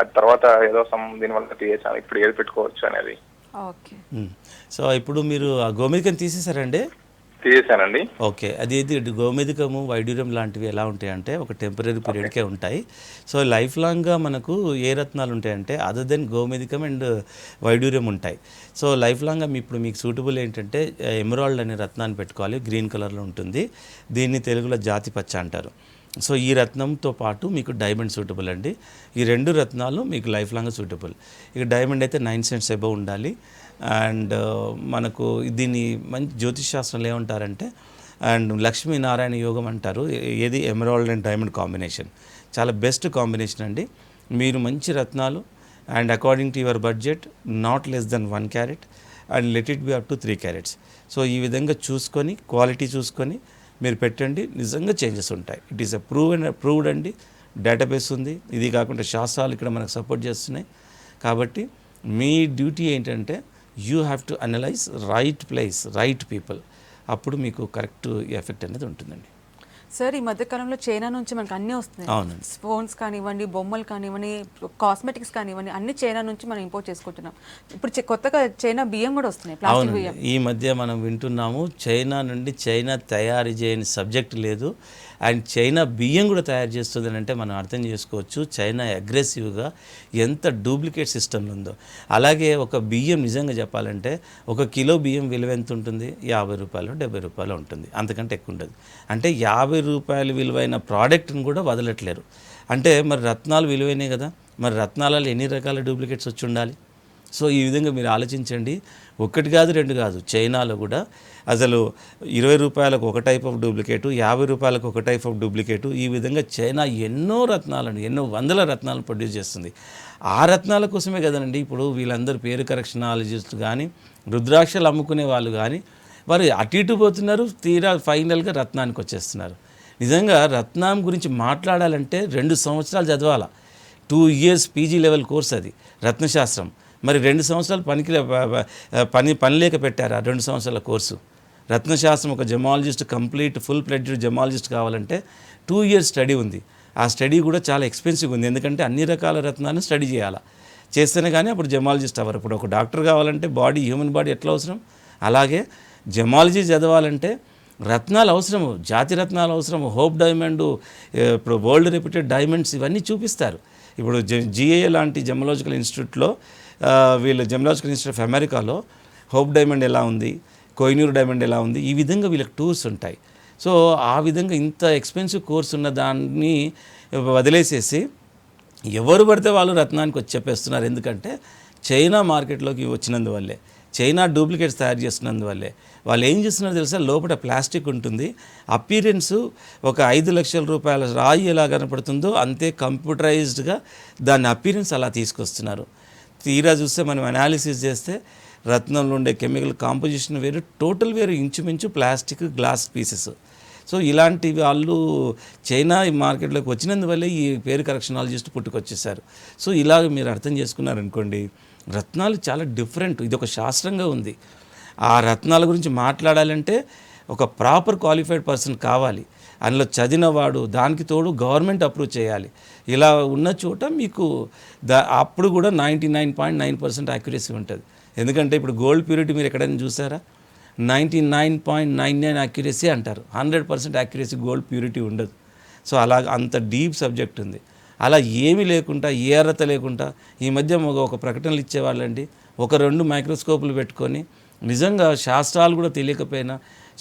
S3: అది తర్వాత ఏదో దీనివల్ల తీసేసాను. ఇప్పుడు ఏది పెట్టుకోవచ్చు అనేది.
S1: ఓకే.
S2: సో ఇప్పుడు మీరు ఆ గోమేధికం తీసేశారండి?
S3: తీసేసానండి.
S2: ఓకే. అది గోమేధికము, వైడ్యూర్యం లాంటివి ఎలా ఉంటాయంటే ఒక టెంపరీ పీరియడ్కే ఉంటాయి. సో లైఫ్ లాంగ్గా మనకు ఏ రత్నాలు ఉంటాయంటే అదర్ దెన్ గోమేధికం అండ్ వైడ్యూర్యం ఉంటాయి. సో లైఫ్ లాంగ్గా ఇప్పుడు మీకు సూటబుల్ ఏంటంటే ఎమరాల్డ్ అనే రత్నాన్ని పెట్టుకోవాలి. గ్రీన్ కలర్లో ఉంటుంది. దీన్ని తెలుగులో జాతి పచ్చ అంటారు. సో ఈ రత్నంతో పాటు మీకు డైమండ్ సూటబుల్ అండి. ఈ 2 రత్నాలు మీకు లైఫ్ లాంగ్ సూటబుల్. ఇక డైమండ్ అయితే 9 cents అబవ్ ఉండాలి. అండ్ మనకు దీన్ని మంచి జ్యోతిష్ శాస్త్రంలో ఏమంటారంటే అండ్ లక్ష్మీనారాయణ యోగం అంటారు. ఏది ఎమరాల్డ్ అండ్ డైమండ్ కాంబినేషన్ చాలా బెస్ట్ కాంబినేషన్ అండి. మీరు మంచి రత్నాలు and according to your budget not less than 1 carat and let it be up to 3 carats. So ఈ విధంగా చూసుకొని క్వాలిటీ చూసుకొని మీరు పెట్టండి. నిజంగా చేంజెస్ ఉంటాయి. ఇట్ ఈస్ ప్రూవ్డ్ అండి. డేటాబేస్ ఉంది. ఇది కాకుండా శాస్త్రాలు ఇక్కడ మనకు సపోర్ట్ చేస్తున్నాయి. కాబట్టి మీ డ్యూటీ ఏంటంటే you have to analyse right place, right people. అప్పుడు మీకు కరెక్ట్ ఎఫెక్ట్ అనేది ఉంటుందండి.
S1: సార్, ఈ మధ్యకాలంలో చైనా నుంచి మనకు అన్నీ వస్తున్నాయి.
S2: అవునండి.
S1: ఫోన్స్ కానివ్వండి, బొమ్మలు కానివ్వండి, కాస్మెటిక్స్ కానివ్వండి, అన్ని చైనా నుంచి మనం ఇంపోర్ట్ చేసుకుంటున్నాం. ఇప్పుడు కొత్తగా చైనా బియ్యం కూడా వస్తున్నాయి, ప్లాస్టిక్ బియ్యం.
S2: ఈ మధ్య మనం వింటున్నాము చైనా నుండి చైనా తయారు చేయని సబ్జెక్ట్ లేదు. అండ్ చైనా బియ్యం కూడా తయారు చేస్తుంది అంటే మనం అర్థం చేసుకోవచ్చు చైనా అగ్రెసివ్గా ఎంత డూప్లికేట్ సిస్టమ్ ఉందో. అలాగే ఒక బియ్యం నిజంగా చెప్పాలంటే 1 కిలో బియ్యం విలువ ఎంత ఉంటుంది? 50 రూపాయలు 70 రూపాయలు ఉంటుంది. అంతకంటే ఎక్కువ ఉండదు. అంటే 50 రూపాయలు విలువైన ప్రోడక్ట్ని కూడా వదలట్లేరు. అంటే మరి రత్నాలు విలువైనవి కదా, మరి రత్నాలలో ఎన్ని రకాల డూప్లికేట్స్ వచ్చి ఉండాలి? సో ఈ విధంగా మీరు ఆలోచించండి. 1 కాదు 2 కాదు, చైనాలో కూడా అసలు 20 రూపాయలకు ఒక టైప్ ఆఫ్ డూప్లికేటు, 50 రూపాయలకు ఒక టైప్ ఆఫ్ డూప్లికేటు. ఈ విధంగా చైనా ఎన్నో వందల రత్నాలను ప్రొడ్యూస్ చేస్తుంది. ఆ రత్నాల కోసమే కదండి ఇప్పుడు వీళ్ళందరూ పేరు కరెక్షనాలజిస్ట్ కానీ, రుద్రాక్షలు అమ్ముకునే వాళ్ళు కానీ వారు అటు ఇటు పోతున్నారు, తీరా ఫైనల్గా రత్నానికి వచ్చేస్తున్నారు. నిజంగా రత్నం గురించి మాట్లాడాలంటే 2 సంవత్సరాలు చదవాలా. 2 years పీజీ లెవెల్ కోర్స్ అది రత్నశాస్త్రం. మరి 2 సంవత్సరాలు పని లేక పెట్టారు ఆ 2 సంవత్సరాల కోర్సు. రత్నశాస్త్రం ఒక gemmologist complete full fledged gemmologist కావాలంటే 2 years స్టడీ ఉంది. ఆ స్టడీ కూడా చాలా ఎక్స్పెన్సివ్ ఉంది, ఎందుకంటే అన్ని రకాల రత్నాలను స్టడీ చేయాలి. చేస్తేనే కానీ అప్పుడు జమాలజిస్ట్ అవ్వరు. ఇప్పుడు ఒక డాక్టర్ కావాలంటే హ్యూమన్ బాడీ ఎట్లా అవసరం, అలాగే జమాలజీ చదవాలంటే రత్నాలు అవసరము, జాతి రత్నాలు అవసరము. హోప్ డైమండ్, ఇప్పుడు వరల్డ్ రెప్యూటెడ్ డైమండ్స్ ఇవన్నీ చూపిస్తారు. ఇప్పుడు జిఏఏ లాంటి జెమలాజికల్ ఇన్స్టిట్యూట్లో వీళ్ళు జెమలాజికల్ ఇన్స్టిట్యూట్ ఆఫ్ అమెరికాలో హోప్ డైమండ్ ఎలా ఉంది, కోహినూర్ డైమండ్ ఎలా ఉంది, ఈ విధంగా వీళ్ళకి టూర్స్ ఉంటాయి. సో ఆ విధంగా ఇంత ఎక్స్పెన్సివ్ కోర్స్ ఉన్న దాన్ని వదిలేసేసి ఎవరు పడితే వాళ్ళు రత్నానికి వచ్చి చెప్పేస్తున్నారు. ఎందుకంటే చైనా మార్కెట్లోకి వచ్చినందువల్లే, చైనా డూప్లికేట్స్ తయారు చేస్తున్నందువల్లే. వాళ్ళు ఏం చేస్తున్నారో తెలుసా, లోపల ప్లాస్టిక్ ఉంటుంది, అపీరెన్స్ ఒక 5 లక్షల రూపాయల రాయి ఎలా కనపడుతుందో అంతే కంప్యూటరైజ్డ్గా దాని అపీరెన్స్ అలా తీసుకొస్తున్నారు. తీరా చూస్తే మనం అనాలిసిస్ చేస్తే రత్నంలో ఉండే కెమికల్ కాంపోజిషన్ వేరు, టోటల్ వేరు, ఇంచుమించు ప్లాస్టిక్ గ్లాస్ పీసెస్. సో ఇలాంటి వాళ్ళు చైనా మార్కెట్లోకి వచ్చినందువల్లే ఈ పేరు కరెక్షనాలజిస్ట్ పుట్టుకొచ్చేసారు. సో ఇలాగ మీరు అర్థం చేసుకున్నారనుకోండి, రత్నాలు చాలా డిఫరెంట్, ఇది ఒక శాస్త్రంగా ఉంది. ఆ రత్నాల గురించి మాట్లాడాలంటే ఒక ప్రాపర్ క్వాలిఫైడ్ పర్సన్ కావాలి, అందులో చదివినవాడు, దానికి తోడు గవర్నమెంట్ అప్రూవ్ చేయాలి. ఇలా ఉన్న చోట మీకు అప్పుడు కూడా 99.9% యాక్యురసీ ఉంటుంది. ఎందుకంటే ఇప్పుడు గోల్డ్ ప్యూరిటీ మీరు ఎక్కడైనా చూసారా, 99.99 యాక్యురసీ అంటారు, 100% యాక్యురసీ గోల్డ్ ప్యూరిటీ ఉండదు. సో అలా అంత డీప్ సబ్జెక్ట్ ఉంది. అలా ఏమీ లేకుండా, ఏ అర్హత లేకుండా ఈ మధ్య ఒక ప్రకటనలు ఇచ్చేవాళ్ళండి, 1-2 మైక్రోస్కోపులు పెట్టుకొని నిజంగా శాస్త్రాలు కూడా తెలియకపోయినా,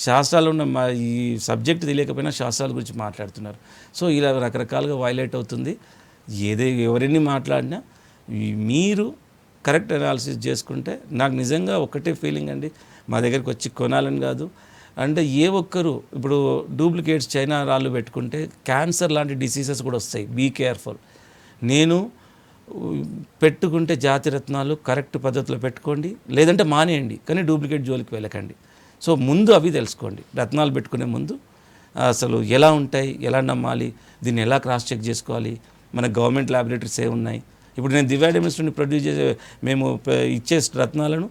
S2: శాస్త్రాలు ఉన్న ఈ సబ్జెక్ట్ తెలియకపోయినా శాస్త్రాల గురించి మాట్లాడుతున్నారు. సో ఇలా రకరకాలుగా వైలేట్ అవుతుంది. ఎవరిని మాట్లాడినా మీరు కరెక్ట్ అనాలిసిస్ చేసుకుంటే, నాకు నిజంగా ఒకటే ఫీలింగ్ అండి, మా దగ్గరికి వచ్చి కొనాలని కాదు, అంటే ఏ ఒక్కరు ఇప్పుడు డూప్లికేట్స్ చైనా రాళ్ళు పెట్టుకుంటే క్యాన్సర్ లాంటి డిసీజెస్ కూడా వస్తాయి. Be careful. నేను పెట్టుకుంటే జాతి రత్నాలు కరెక్ట్ పద్ధతిలో పెట్టుకోండి, లేదంటే మానేయండి, కానీ డూప్లికేట్ జోలికి వెళ్ళకండి. సో ముందు అవి తెలుసుకోండి. రత్నాలు పెట్టుకునే ముందు అసలు ఎలా ఉంటాయి, ఎలా నమ్మాలి, దీన్ని ఎలా క్రాస్ చెక్ చేసుకోవాలి, మన గవర్నమెంట్ ల్యాబొరేటరీస్ ఏ ఉన్నాయి. ఇప్పుడు నేను దివ్యా డైమండ్స్ నుండి ప్రొడ్యూస్ చేసే మేము ఇచ్చే రత్నాలను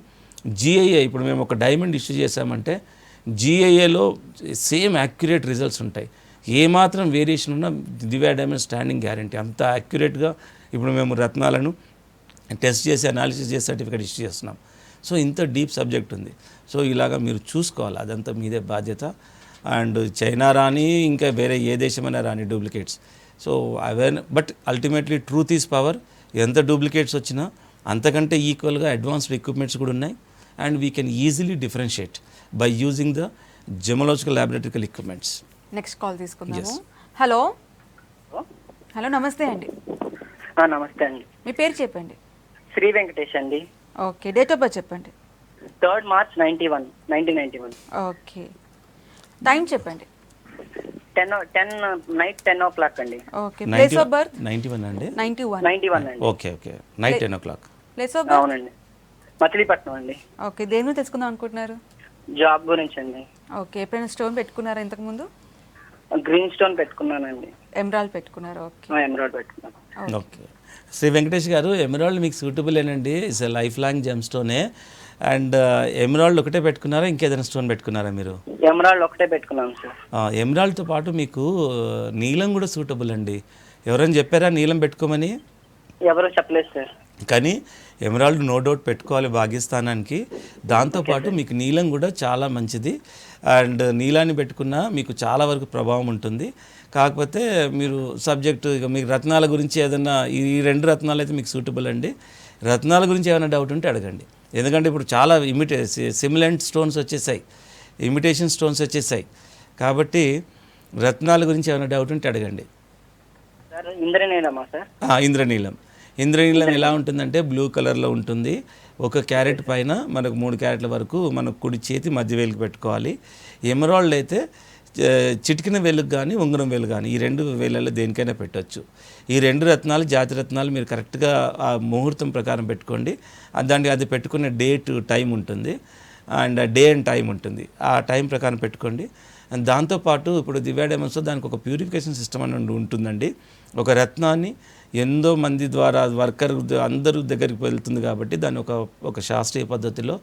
S2: జిఐఏ, ఇప్పుడు మేము ఒక డైమండ్ ఇష్యూ చేసామంటే జిఐఏలో సేమ్ యాక్యురేట్ రిజల్ట్స్ ఉంటాయి. ఏమాత్రం వేరియేషన్ ఉన్నా దివ్యా డైమండ్ స్టాండింగ్ గ్యారంటీ. అంత యాక్యురేట్గా ఇప్పుడు మేము రత్నాలను టెస్ట్ చేసి అనాలిసిస్ చేసి సర్టిఫికేట్ ఇష్యూ చేస్తున్నాం. సో ఇంత డీప్ సబ్జెక్ట్ ఉంది. సో ఇలాగా మీరు చూసుకోవాలి, అదంతా మీదే బాధ్యత. అండ్ చైనా రాని, ఇంకా వేరే ఏ దేశమైనా రాని duplicates. So but ultimately truth is power. ఎంత డూప్లికేట్స్ వచ్చినా అంతకంటే ఈక్వల్గా అడ్వాన్స్డ్ ఎక్విప్మెంట్స్ కూడా ఉన్నాయి. And we can easily differentiate by using the gemological laboratorical equipments.
S1: Next call తీసుకుందాము. హలో హలో, నమస్తే అండి.
S5: నమస్తే అండి.
S1: మీ పేరు చెప్పండి.
S5: శ్రీ వెంకటేష్ అండి.
S1: ఓకే, డేట్ ఆఫ్ బర్త్ చెప్పండి.
S5: 3rd March 1991.
S1: ఓకే, టైం చెప్పండి.
S5: 10 నైట్ 10 o'clock అండి.
S1: ఓకే, ప్లేస్ ఆఫ్ బర్త్
S2: 91 అండి.
S5: 91 అండి.
S2: Okay okay, night 10 o'clock.
S1: Place of birth?
S5: అవునండి, మచిలీపట్నం అండి.
S1: ఓకే, దేని గురించి తెలుసుకుందాం అనుకుంటున్నారు?
S5: జాబ్ గురించి అండి.
S1: ఓకే, ఎప్పుడైనా స్టోన్ పెట్టుకున్నారా ఇంతకుముందు?
S5: గ్రీన్ స్టోన్ పెట్టుకున్నానండి.
S1: ఎమరాల్డ్ పెట్టుకున్నారు. ఓకే,
S5: ఎమరాల్డ్ పెట్టుకున్నాను.
S2: ఓకే, శ్రీ వెంకటేష్ గారు, ఎమరాల్డ్ మీకు సూటబులేనండి. ఇట్స్ లైఫ్ లాంగ్ జెమ్ స్టోనే. అండ్ ఎమరాల్డ్ ఒకటే పెట్టుకున్నారా, ఇంకేదైనా స్టోన్ పెట్టుకున్నారా మీరు?
S5: ఎమరాల్డ్ ఒకటే పెట్టుకున్నాను సార్.
S2: ఎమరాల్డ్తో పాటు మీకు నీలం కూడా సూటబుల్ అండి. ఎవరైనా చెప్పారా నీలం పెట్టుకోమని?
S5: ఎవరు చెప్పలేదు సార్.
S2: కానీ ఎమరాల్డ్ నో డౌట్ పెట్టుకోవాలి భాగ్యస్థానానికి. దాంతోపాటు మీకు నీలం కూడా చాలా మంచిది. అండ్ నీలాన్ని పెట్టుకున్నా మీకు చాలా వరకు ప్రభావం ఉంటుంది. కాకపోతే మీరు సబ్జెక్టు ఇక మీకు రత్నాల గురించి ఏదన్నా, ఈ 2 రత్నాలు అయితే మీకు సూటబుల్ అండి. రత్నాల గురించి ఏమైనా డౌట్ ఉంటే అడగండి. ఎందుకంటే ఇప్పుడు చాలా సిమిలెంట్ స్టోన్స్ వచ్చేసాయి, ఇమిటేషన్ స్టోన్స్ వచ్చేసాయి. కాబట్టి రత్నాల గురించి ఏమైనా డౌట్ ఉంటే అడగండి.
S5: Sir ఇంద్రనీలమా sir?
S2: ఇంద్రనీలం. ఇంద్రనీలం ఎలా ఉంటుందంటే బ్లూ కలర్లో ఉంటుంది. 1 క్యారెట్ పైన మనకు 3 క్యారెట్ల వరకు మనకు కుడి చేతి మధ్య వేలుకు పెట్టుకోవాలి. ఎమరాల్డ్ అయితే చిటికిన వేలుకు కానీ ఉంగరం వేలు కానీ ఈ 2 వేలలో దేనికైనా పెట్టవచ్చు. ఈ 2 రత్నాలు జాతి రత్నాలు మీరు కరెక్ట్గా ఆ ముహూర్తం ప్రకారం పెట్టుకోండి. దానికి అది పెట్టుకునే డేట్ టైం ఉంటుంది. అండ్ డే అండ్ టైం ఉంటుంది. ఆ టైం ప్రకారం పెట్టుకోండి. అండ్ దాంతోపాటు ఇప్పుడు దివ్య డైమండ్స్లో దానికి ఒక ప్యూరిఫికేషన్ సిస్టమ్ అని ఉంటుందండి. ఒక రత్నాన్ని ఎంతో మంది ద్వారా వర్కర్ అందరూ దగ్గరికి వెళ్తుంది కాబట్టి దాన్ని ఒక శాస్త్రీయ పద్ధతిలో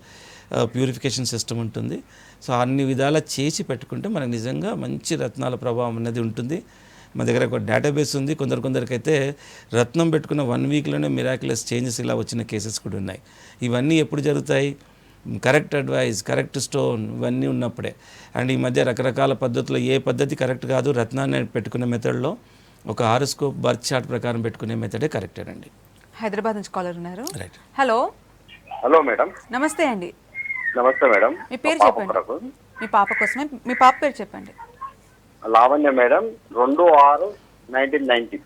S2: ప్యూరిఫికేషన్ సిస్టమ్ ఉంటుంది. సో అన్ని విధాలా చేసి పెట్టుకుంటే మనకు నిజంగా మంచి రత్నాల ప్రభావం అనేది ఉంటుంది. మా దగ్గర ఒక డేటాబేస్ ఉంది. కొందరికైతే రత్నం పెట్టుకున్న 1 వీక్లోనే మిరాక్యులస్ చేంజెస్ ఇలా వచ్చిన కేసెస్ కూడా ఉన్నాయి. ఇవన్నీ ఎప్పుడు జరుగుతాయి? కరెక్ట్ అడ్వైస్, కరెక్ట్ స్టోన్ ఇవన్నీ ఉన్నప్పుడే. అండ్ ఈ మధ్య రకరకాల పద్ధతుల్లో ఏ పద్ధతి కరెక్ట్ కాదు. రత్నాన్ని పెట్టుకునే మెథడ్లో ఒక హారోస్కోప్ బర్త్ చార్ట్ ప్రకారం పెట్టుకునే మెథడే కరెక్టేనండి.
S1: హైదరాబాద్ నుంచి కాలర్ ఉన్నారు.
S2: రైట్.
S1: Hello
S3: hello madam.
S1: నమస్తే అండి.
S3: నమస్తే మేడం.
S1: మీ పేరు చెప్పండి. మీ పాప కోసమే. మీ పాప పేరు చెప్పండి.
S3: లావణ్య మేడం. 2/6/1990.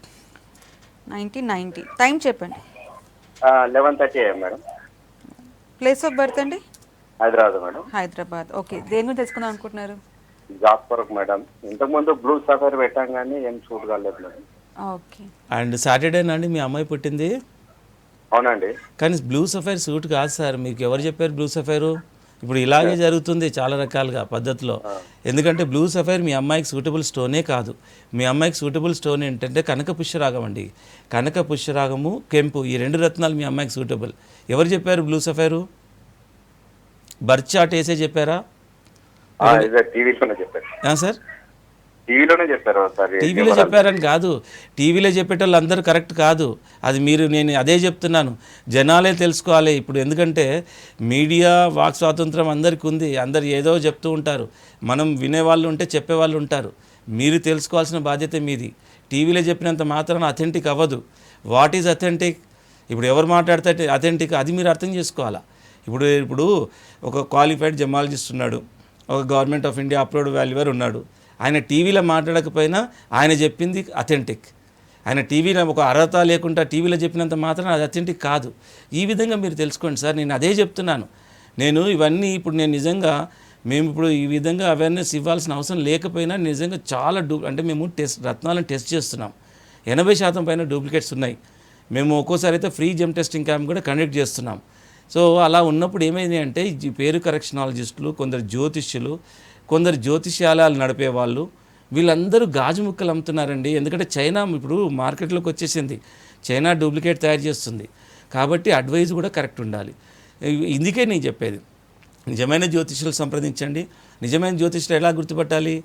S1: 1990. టైం చెప్పండి.
S3: 11:30 AM madam.
S1: Place of birth అండి?
S3: హైదరాబాద్ మేడం.
S1: హైదరాబాద్. ఓకే. దేని గురించి తెలుసుకుందాం అనుకుంటున్నారు?
S3: జాబ్ కొరకు మేడం. ఇంతకుముందు బ్లూ సఫైర్ పెట్టాం కానీ ఏం షూట్ కాలేదు మేడం.
S1: ఓకే.
S2: అండ్ సాటర్డేనా అండి మీ అమ్మాయి పుట్టింది?
S3: అవునండి.
S2: కానీ బ్లూ సఫైర్ సూట్ కాదు సార్. మీకు ఎవరు చెప్పారు బ్లూ సఫైరు? ఇప్పుడు ఇలాగే జరుగుతుంది చాలా రకాలుగా పద్ధతిలో. ఎందుకంటే బ్లూ సఫైర్ మీ అమ్మాయికి సూటబుల్ స్టోనే కాదు. మీ అమ్మాయికి సూటబుల్ స్టోన్ ఏంటంటే కనక పుష్యరాగం అండి. కనక పుష్యరాగము, కెంపు, ఈ 2 రత్నాలు మీ అమ్మాయికి సూటబుల్. ఎవరు చెప్పారు బ్లూ సఫైరు? బర్త్ చార్ట్ వేసే చెప్పారా?
S3: టీవీలోనే చెప్పారు
S2: సార్.
S3: టీవీలోనే చెప్పారు ఒకసారి.
S2: టీవీలో చెప్పారని కాదు, టీవీలో చెప్పేటోళ్ళు అందరూ కరెక్ట్ కాదు. అది నేను అదే చెప్తున్నాను, జనాలే తెలుసుకోవాలి ఇప్పుడు. ఎందుకంటే మీడియా వాక్ స్వాతంత్రం అందరికీ ఉంది. అందరు ఏదో చెప్తూ ఉంటారు. మనం వినేవాళ్ళు ఉంటే చెప్పేవాళ్ళు ఉంటారు. మీరు తెలుసుకోవాల్సిన బాధ్యత మీది. టీవీలో చెప్పినంత మాత్రాన అథెంటిక్ అవ్వదు. What is authentic? ఇప్పుడు ఎవరు మాట్లాడితే అథెంటిక్ అది మీరు అర్థం చేసుకోవాలా. ఇప్పుడు ఒక క్వాలిఫైడ్ జమాలజిస్ట్ ఉన్నాడు, ఒక గవర్నమెంట్ ఆఫ్ ఇండియా అప్రూవ్డ్ వాల్యువర్ ఉన్నాడు. ఆయన టీవీలో మాట్లాడకపోయినా ఆయన చెప్పింది అథెంటిక్. ఆయన టీవీలో ఒక అర్హత లేకుండా టీవీలో చెప్పినంత మాత్రం అది అథెంటిక్ కాదు. ఈ విధంగా మీరు తెలుసుకోండి సార్. నేను అదే చెప్తున్నాను. ఇవన్నీ ఇప్పుడు నిజంగా మేము ఇప్పుడు ఈ విధంగా అవేర్నెస్ ఇవ్వాల్సిన అవసరం లేకపోయినా నిజంగా చాలా అంటే మేము రత్నాలను టెస్ట్ చేస్తున్నాం. 80% పైన డూప్లికేట్స్ ఉన్నాయి. మేము ఒక్కోసారి అయితే ఫ్రీ జెమ్ టెస్టింగ్ క్యాంప్ కూడా కండక్ట్ చేస్తున్నాం. సో అలా ఉన్నప్పుడు ఏమైంది అంటే ఈ పేరు కరెక్షనాలజిస్టులు, కొందరు జ్యోతిష్యులు, కొందరు జ్యోతిష్యాలయాలు నడిపేవాళ్ళు, వీళ్ళందరూ గాజు ముక్కలు అమ్ముతున్నారండి. ఎందుకంటే చైనా ఇప్పుడు మార్కెట్లోకి వచ్చేసింది. చైనా డూప్లికేట్ తయారు చేస్తుంది. కాబట్టి అడ్వైజ్ కూడా కరెక్ట్ ఉండాలి. ఇందుకే నేను చెప్పేది, నిజమైన జ్యోతిష్యులు సంప్రదించండి. నిజమైన జ్యోతిష్యులు ఎలా గుర్తుపట్టాలి?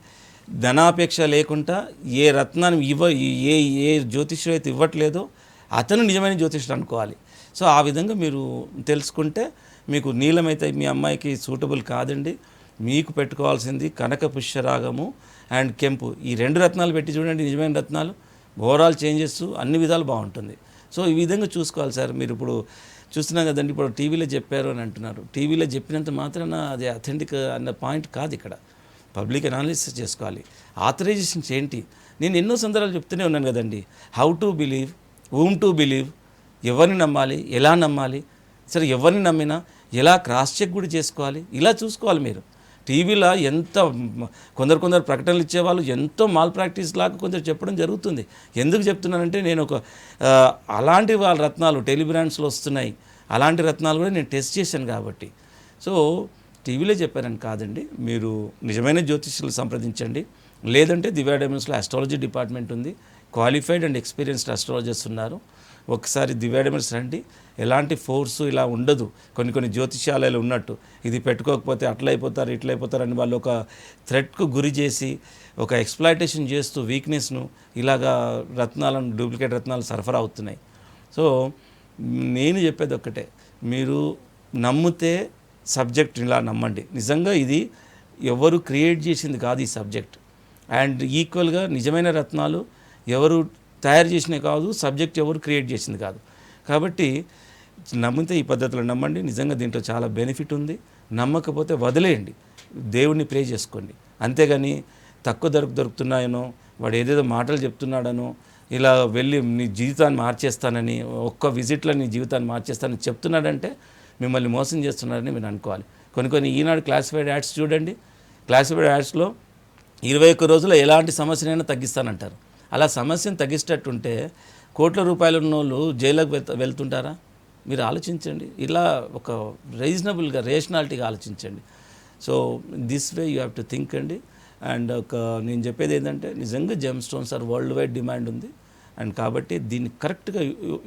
S2: ధనాపేక్ష లేకుండా ఏ రత్నాన్ని ఏ జ్యోతిష్యులు అయితే ఇవ్వట్లేదో అతను నిజమైన జ్యోతిష్యుడు అనుకోవాలి. సో ఆ విధంగా మీరు తెలుసుకుంటే మీకు నీలమైతే మీ అమ్మాయికి సూటబుల్ కాదండి. మీకు పెట్టుకోవాల్సింది కనక పుష్యరాగము అండ్ కెంపు, ఈ 2 రత్నాలు పెట్టి చూడండి. నిజమైన రత్నాలు, ఓవరాల్ చేంజెస్ అన్ని విధాలు బాగుంటుంది. సో ఈ విధంగా చూసుకోవాలి సార్. మీరు ఇప్పుడు చూస్తున్నాం కదండి, ఇప్పుడు టీవీలో చెప్పారు అని అంటున్నారు. టీవీలో చెప్పినంత మాత్రాన అది అథెంటిక్ అన్న పాయింట్ కాదు. ఇక్కడ పబ్లిక్ అనాలిసిస్ చేసుకోవాలి. ఆథరైజేషన్స్ ఏంటి? నేను ఎన్నో సందర్భాలు చెప్తూనే ఉన్నాను కదండి. How to believe, whom to believe, ఎవరిని నమ్మాలి, ఎలా నమ్మాలి, సరే ఎవరిని నమ్మినా ఎలా క్రాస్ చెక్ కూడా చేసుకోవాలి, ఇలా చూసుకోవాలి మీరు. టీవీలో ఎంత కొందరు ప్రకటనలు ఇచ్చేవాళ్ళు ఎంతో మాల్ ప్రాక్టీస్ లాగా కొందరు చెప్పడం జరుగుతుంది. ఎందుకు చెప్తున్నానంటే నేను అలాంటి వాళ్ళ రత్నాలు టెలిబ్రాండ్స్లో వస్తున్నాయి. అలాంటి రత్నాలు కూడా నేను టెస్ట్ చేశాను కాబట్టి. సో టీవీలో చెప్పారని కాదండి, మీరు నిజమైన జ్యోతిష్యులు సంప్రదించండి. లేదంటే దివ్య డైమండ్స్లో ఆస్ట్రాలజీ డిపార్ట్మెంట్ ఉంది. క్వాలిఫైడ్ అండ్ ఎక్స్పీరియన్స్డ్ ఆస్ట్రాలజర్స్ ఉన్నారు. ఒకసారి దివ్య డైమండ్స్ రండి. ఎలాంటి ఫోర్సు ఇలా ఉండదు. కొన్ని జ్యోతిష్యాలయాలు ఉన్నట్టు ఇది పెట్టుకోకపోతే అట్లయిపోతారు ఇట్లయిపోతారు అని వాళ్ళు ఒక థ్రెట్కు గురి చేసి ఒక ఎక్స్ప్లాయిటేషన్ చేస్తూ వీక్నెస్ను ఇలాగా రత్నాలను డూప్లికేట్ రత్నాలు సరఫరా అవుతున్నాయి. సో నేను చెప్పేది ఒక్కటే, మీరు నమ్మితే సబ్జెక్ట్ ఇలా నమ్మండి. నిజంగా ఇది ఎవరు క్రియేట్ చేసింది కాదు ఈ సబ్జెక్ట్. అండ్ ఈక్వల్గా నిజమైన రత్నాలు ఎవరు తయారు చేసినవి కాదు, సబ్జెక్ట్ ఎవరు క్రియేట్ చేసింది కాదు. కాబట్టి నమ్మితే ఈ పద్ధతిలో నమ్మండి. నిజంగా దీంట్లో చాలా బెనిఫిట్ ఉంది. నమ్మకపోతే వదిలేయండి, దేవుడిని ప్రే చేసుకోండి. అంతేగాని తక్కువ దొరుకుతున్నాయనో, వాడు ఏదేదో మాటలు చెప్తున్నాడనో, ఇలా వెళ్ళి నీ జీవితాన్ని మార్చేస్తానని, ఒక్క విజిట్లో నీ జీవితాన్ని మార్చేస్తానని చెప్తున్నాడంటే మిమ్మల్ని మోసం చేస్తున్నారని మీరు అనుకోవాలి. కొన్ని ఈనాడు క్లాసిఫైడ్ యాడ్స్ చూడండి. క్లాసిఫైడ్ యాడ్స్లో 21 రోజుల్లో ఎలాంటి సమస్యనైనా తగ్గిస్తానంటారు. అలా సమస్యను తగ్గిస్తట్టుంటే కోట్ల రూపాయలు ఉన్న వాళ్ళు జైలుకి వెళ్తుంటారా? మీరు ఆలోచించండి, ఇలా ఒక రీజనబుల్గా రేషనాలిటీగా ఆలోచించండి. So this way you have to think అండి. అండ్ నేను చెప్పేది ఏంటంటే నిజంగా gem stones are world wide demand ఉంది. అండ్ కాబట్టి దీన్ని కరెక్ట్గా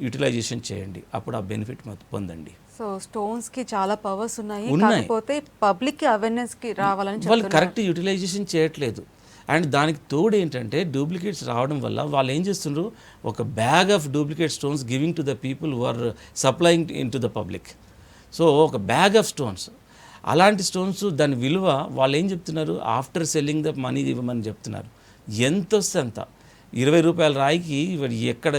S2: యూటిలైజేషన్ చేయండి, అప్పుడు ఆ బెనిఫిట్ పొందండి.
S1: సో స్టోన్స్కి చాలా పవర్స్ ఉన్నాయి,
S2: ఉన్నాయి.
S1: కాకపోతే పబ్లిక్కి అవేర్నెస్కి రావాలని
S2: వాళ్ళు
S1: చెప్తున్నారు.
S2: కరెక్ట్ యూటిలైజేషన్ చేయట్లేదు. అండ్ దానికి తోడు ఏంటంటే డూప్లికేట్స్ రావడం వల్ల వాళ్ళు ఏం చేస్తున్నారు, ఒక bag of duplicate stones giving to the people who are supplying in to the public. So ఒక బ్యాగ్ ఆఫ్ స్టోన్స్, అలాంటి స్టోన్స్ దాని విలువ వాళ్ళు ఏం చెప్తున్నారు, ఆఫ్టర్ సెల్లింగ్ ద మనీ ఇవ్వమని చెప్తున్నారు. ఎంత వస్తే అంత, 20 రూపాయల రాయికి ఎక్కడ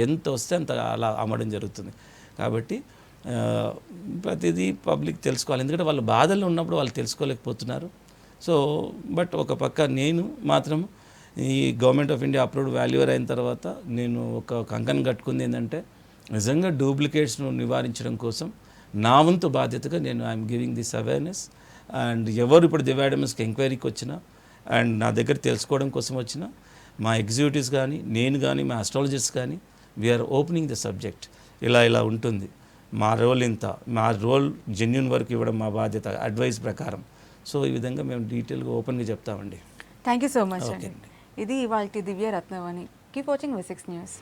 S2: ఎంత వస్తే అంత అలా అమ్మడం జరుగుతుంది. కాబట్టి ప్రతిదీ పబ్లిక్ తెలుసుకోవాలి, ఎందుకంటే వాళ్ళు బాధల్లో ఉన్నప్పుడు వాళ్ళు తెలుసుకోలేకపోతున్నారు. సో బట్ ఒక పక్క నేను మాత్రం ఈ గవర్నమెంట్ ఆఫ్ ఇండియా అప్రూవ్డ్ వాల్యూవర్ అయిన తర్వాత నేను ఒక కంకణం కట్టుకుంది ఏంటంటే నిజంగా డూప్లికేట్స్ను నివారించడం కోసం నా వంతు బాధ్యతగా నేను I'm giving this awareness. And ఎవరు ఇప్పుడు దివ్యాడమస్కి ఎంక్వైరీకి వచ్చినా అండ్ నా దగ్గర తెలుసుకోవడం కోసం వచ్చినా మా ఎగ్జిక్యూటివ్స్ కానీ నేను కానీ మా అస్ట్రాలజిస్ట్ కానీ వీఆర్ ఓపెనింగ్ ద సబ్జెక్ట్. ఇలా ఉంటుంది, మా రోల్ ఇంత, మా రోల్ జెన్యున్ వర్క్ ఇవ్వడం మా బాధ్యత అడ్వైస్ ప్రకారం. సో ఈ విధంగా మేము డీటెయిల్గా ఓపెన్గా చెప్తామండి.
S1: Thank you so much
S2: okay
S1: అండి. ఇది ఇవాళ Divya Ratnavani. Keep watching V6 news.